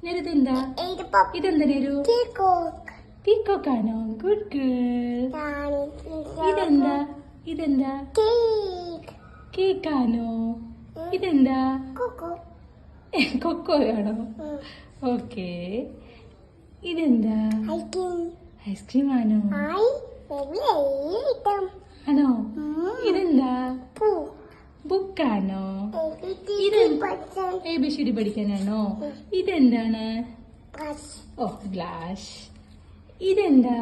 നെരുതെന്താ? ഇതെന്താ Neru? പീക്കോക്കാണോ? Good girl. ഇതെന്താ? ഇതെന്താ? കേക്കാണോ? ഇതെന്താ? കൊക്കോയാണോ? ഓക്കേ. ഇതെന്താ? ഐസ്ക്രീം ആണോ? ആണോ? ഇതെന്താ? ബുക്കാണോ? ABCD പഠിക്കാനാണോ? ഇതെന്താണ്? ഓ, ഗ്ലാസ്. ഇതെന്താ?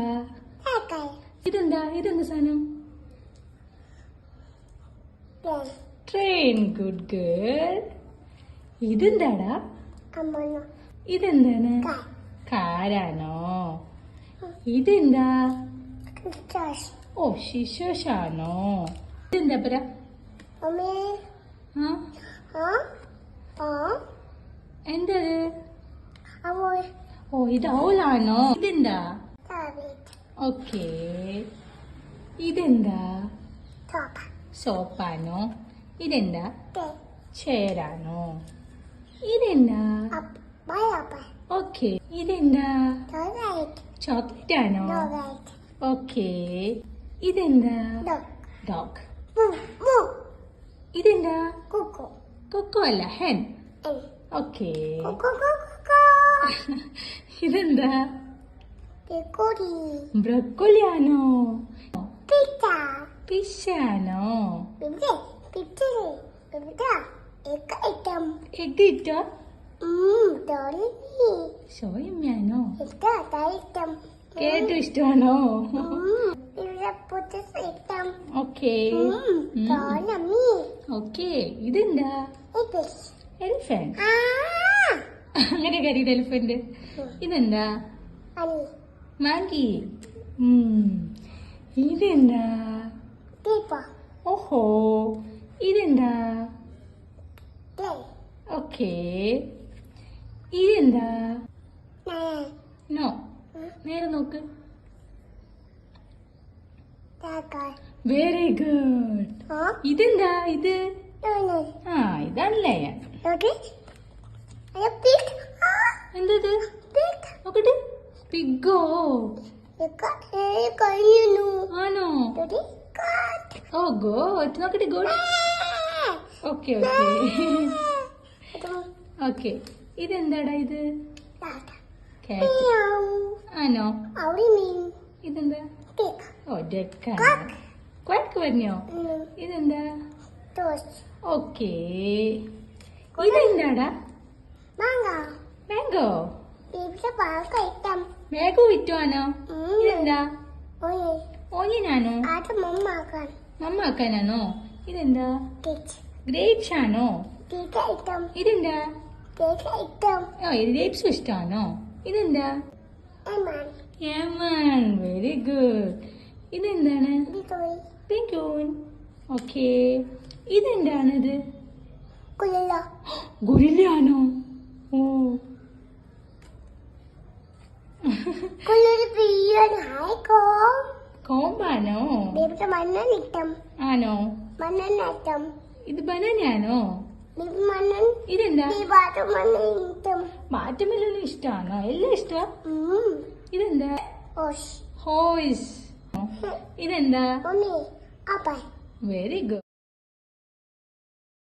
ഇതെന്താ? ഇതെന്താ സാധനം? ട്രെയിൻ. Good girl. ഇതെന്താടാ? ഇതെന്താണ്? കാരാണോ? ഇതെന്താ? ഓ, ശിശോഷാണോ? ഇതെന്താ പറ? എന്താ? ഓ, ഇത് ഔലാണോ? ഇതെന്താ? ഓക്കേ. ഇതെന്താ? സോപ്പാണോ? ഇതെന്താ? ചെയറാണോ? ഇതെന്താ? ഓക്കേ. ഇതെന്താ? ചോക്ലേറ്റ് ആണോ? ഓക്കേ. ഇതെന്താ? ഡോഗ്. ഇതെന്താ? കൊക്കോ അല്ല, ഹെൻ. ഓക്കേ. ഇതെന്താ? ബ്രൊക്കോളി ആണോ? ഫിഷ് ആണോ? എഗ് ഇട്ടോ? സോയമ്മയാണോ? കേട്ടു ഇഷ്ടമാണോ? ഓക്കേ. ഓക്കേ. ഇതെന്താ? എലിഫന്റ്. അങ്ങനെ കരീത് എലിഫന്റ്. ഇതെന്താ? മാഗി. ഇതെന്താ? ഓഹോ. ഇതെന്താ? ഓക്കേ. ഇതെന്താ? നോ. നേരെ നോക്ക്. Very good. ഇതെന്താ? ഇത് ഇതാണല്ലേ. എന്തത്? നോക്കട്ടെ. പിഗോ ആണോ? ഓ, ഗോഡ്. നോക്കട്ടെ. ഗോഡ്. ഓക്കെ. ഓക്കെ. ഇതെന്താടാ? ഇത് ആണോ? ഇതെന്താ? ഓ, ഡെക്കാണ്. ക്വാക്ക് പറഞ്ഞോ? ഇതെന്താ? ഓക്കേ. ഇതെന്താടാ? മാംഗോ. മാംഗോ വിറ്റുവാണോ? ഇതെന്താ? ഓനിയനാണോ? മമ്മ ആക്കാനാണോ? ഇതെന്താ? ഗ്രേപ്സ് ആണോ? ഇതെന്താ? ഗ്രേപ്സും ഇഷ്ടമാണോ? ഇതെന്താ? യമൻ. Very good. ഇതെന്താണ്? പെൻഗ്വിൻ. ഓക്കേ. ഇതെന്താണിത്? ഗൊറില്ലയാണോ? ഓ. കോമ്പാണോ? ആണോ? ഇത് ബനാനയാണോ? ഇതെന്താ? വാട്ടർമെലൺ ഇഷ്ടമാണോ? എല്ലാം ഇഷ്ടം. ഇതെന്താ? ഹോയ്സ്. ഇതെന്താ? Very good.